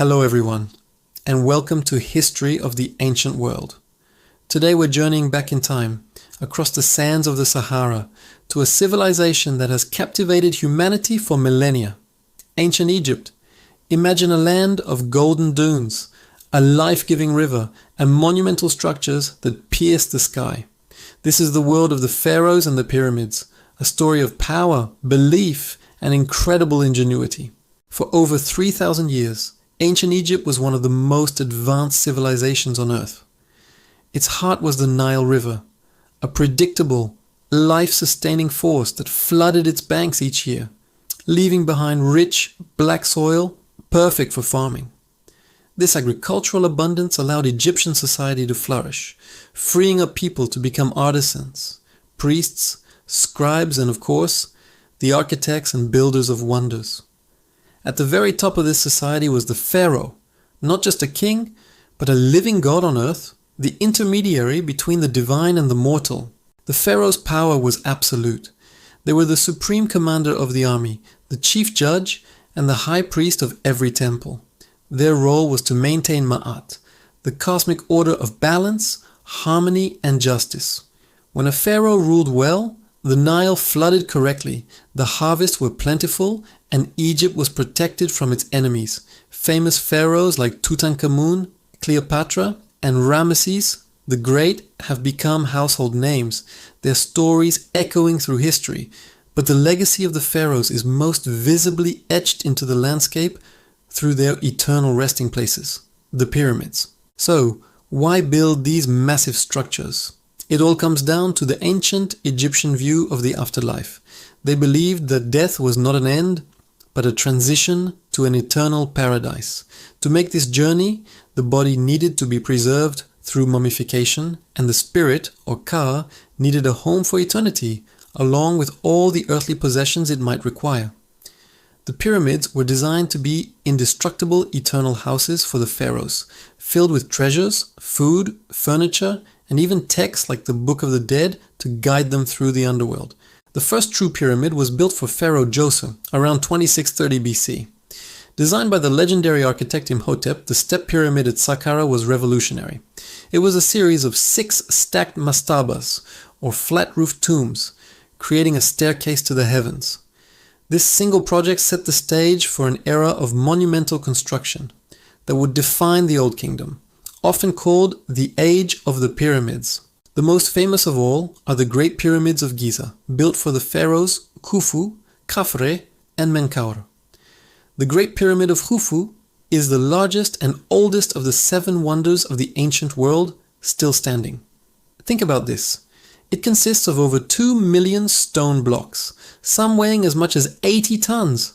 Hello everyone, and welcome to History of the Ancient World. Today we're journeying back in time, across the sands of the Sahara, to a civilization that has captivated humanity for millennia. Ancient Egypt. Imagine a land of golden dunes, a life-giving river, and monumental structures that pierce the sky. This is the world of the pharaohs and the pyramids, a story of power, belief, and incredible ingenuity. For over 3,000 years, Ancient Egypt was one of the most advanced civilizations on Earth. Its heart was the Nile River, a predictable, life-sustaining force that flooded its banks each year, leaving behind rich, black soil perfect for farming. This agricultural abundance allowed Egyptian society to flourish, freeing up people to become artisans, priests, scribes, and of course, the architects and builders of wonders. At the very top of this society was the pharaoh, not just a king, but a living god on earth, the intermediary between the divine and the mortal. The pharaoh's power was absolute. They were the supreme commander of the army, the chief judge, and the high priest of every temple. Their role was to maintain Ma'at, the cosmic order of balance, harmony, and justice. When a pharaoh ruled well, the Nile flooded correctly, the harvests were plentiful, and Egypt was protected from its enemies. Famous pharaohs like Tutankhamun, Cleopatra, and Ramesses the Great have become household names, their stories echoing through history. But the legacy of the pharaohs is most visibly etched into the landscape through their eternal resting places, the pyramids. So, why build these massive structures? It all comes down to the ancient Egyptian view of the afterlife. They believed that death was not an end, but a transition to an eternal paradise. To make this journey, the body needed to be preserved through mummification, and the spirit, or ka, needed a home for eternity, along with all the earthly possessions it might require. The pyramids were designed to be indestructible eternal houses for the pharaohs, filled with treasures, food, furniture, and even texts like the Book of the Dead to guide them through the underworld. The first true pyramid was built for Pharaoh Djoser around 2630 BC. Designed by the legendary architect Imhotep, the step pyramid at Saqqara was revolutionary. It was a series of 6 stacked mastabas, or flat-roofed tombs, creating a staircase to the heavens. This single project set the stage for an era of monumental construction that would define the Old Kingdom, often called the Age of the Pyramids. The most famous of all are the Great Pyramids of Giza, built for the pharaohs Khufu, Khafre, and Menkaure. The Great Pyramid of Khufu is the largest and oldest of the 7 wonders of the ancient world, still standing. Think about this. It consists of over 2 million stone blocks, some weighing as much as 80 tons.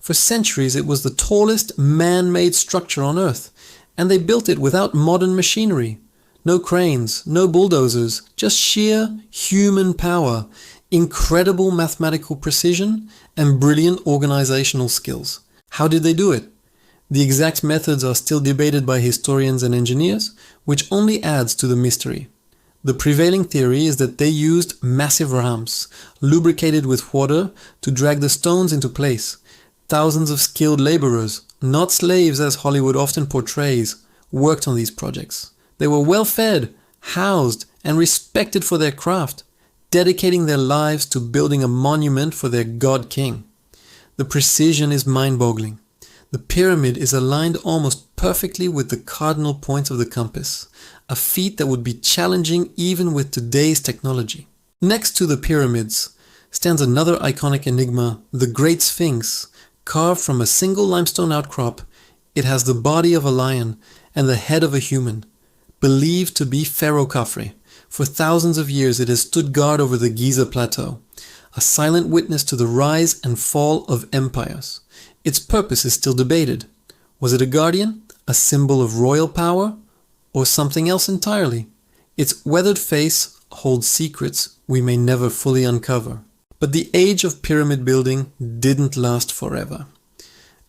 For centuries it was the tallest man-made structure on Earth, and they built it without modern machinery. No cranes, no bulldozers, just sheer human power, incredible mathematical precision, and brilliant organizational skills. How did they do it? The exact methods are still debated by historians and engineers, which only adds to the mystery. The prevailing theory is that they used massive ramps, lubricated with water, to drag the stones into place. Thousands of skilled laborers, not slaves as Hollywood often portrays, worked on these projects. They were well fed, housed, and respected for their craft, dedicating their lives to building a monument for their god king. The precision is mind-boggling. The pyramid is aligned almost perfectly with the cardinal points of the compass, a feat that would be challenging even with today's technology. Next to the pyramids stands another iconic enigma, the Great Sphinx. Carved from a single limestone outcrop, it has the body of a lion and the head of a human, believed to be Pharaoh Khafre. For thousands of years it has stood guard over the Giza Plateau, a silent witness to the rise and fall of empires. Its purpose is still debated. Was it a guardian, a symbol of royal power, or something else entirely? Its weathered face holds secrets we may never fully uncover. But the age of pyramid building didn't last forever.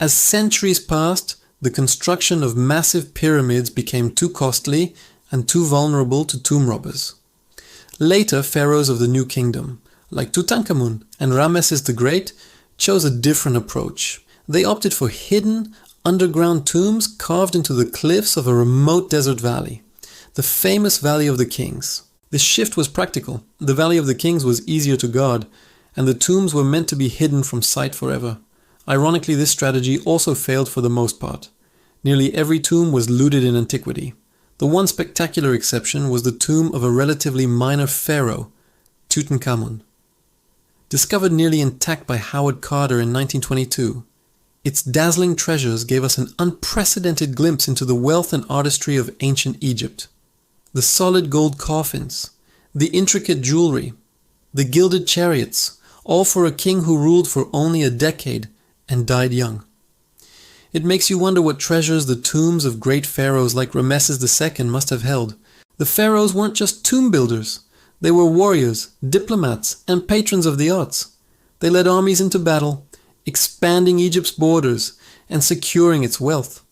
As centuries passed, the construction of massive pyramids became too costly and too vulnerable to tomb robbers. Later pharaohs of the New Kingdom, like Tutankhamun and Ramesses the Great, chose a different approach. They opted for hidden, underground tombs carved into the cliffs of a remote desert valley, the famous Valley of the Kings. This shift was practical. The Valley of the Kings was easier to guard, and the tombs were meant to be hidden from sight forever. Ironically, this strategy also failed for the most part. Nearly every tomb was looted in antiquity. The one spectacular exception was the tomb of a relatively minor pharaoh, Tutankhamun. Discovered nearly intact by Howard Carter in 1922, its dazzling treasures gave us an unprecedented glimpse into the wealth and artistry of ancient Egypt. The solid gold coffins, the intricate jewelry, the gilded chariots, all for a king who ruled for only a decade and died young. It makes you wonder what treasures the tombs of great pharaohs like Ramesses II must have held. The pharaohs weren't just tomb builders. They were warriors, diplomats, and patrons of the arts. They led armies into battle, expanding Egypt's borders and securing its wealth.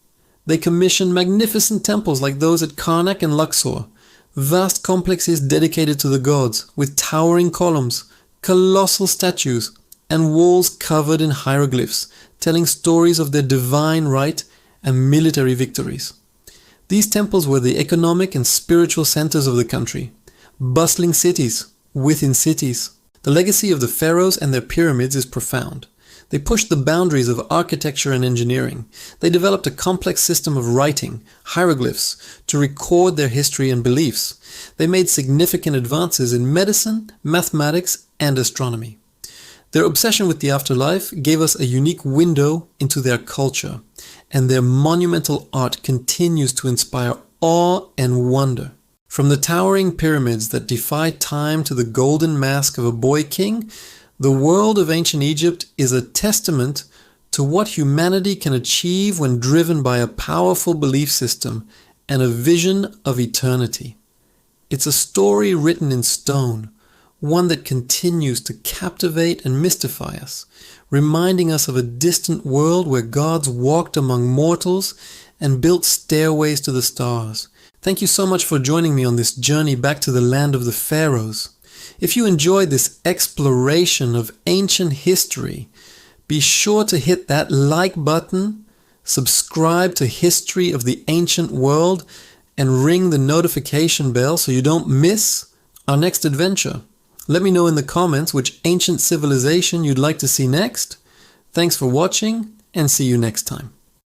They commissioned magnificent temples like those at Karnak and Luxor, vast complexes dedicated to the gods with towering columns, colossal statues, and walls covered in hieroglyphs, telling stories of their divine right and military victories. These temples were the economic and spiritual centers of the country, bustling cities within cities. The legacy of the pharaohs and their pyramids is profound. They pushed the boundaries of architecture and engineering. They developed a complex system of writing, hieroglyphs, to record their history and beliefs. They made significant advances in medicine, mathematics, and astronomy. Their obsession with the afterlife gave us a unique window into their culture, and their monumental art continues to inspire awe and wonder. From the towering pyramids that defy time to the golden mask of a boy king, the world of ancient Egypt is a testament to what humanity can achieve when driven by a powerful belief system and a vision of eternity. It's a story written in stone, one that continues to captivate and mystify us, reminding us of a distant world where gods walked among mortals and built stairways to the stars. Thank you so much for joining me on this journey back to the land of the pharaohs. If you enjoyed this exploration of ancient history, be sure to hit that like button, subscribe to History of the Ancient World, and ring the notification bell so you don't miss our next adventure. Let me know in the comments which ancient civilization you'd like to see next. Thanks for watching, and see you next time.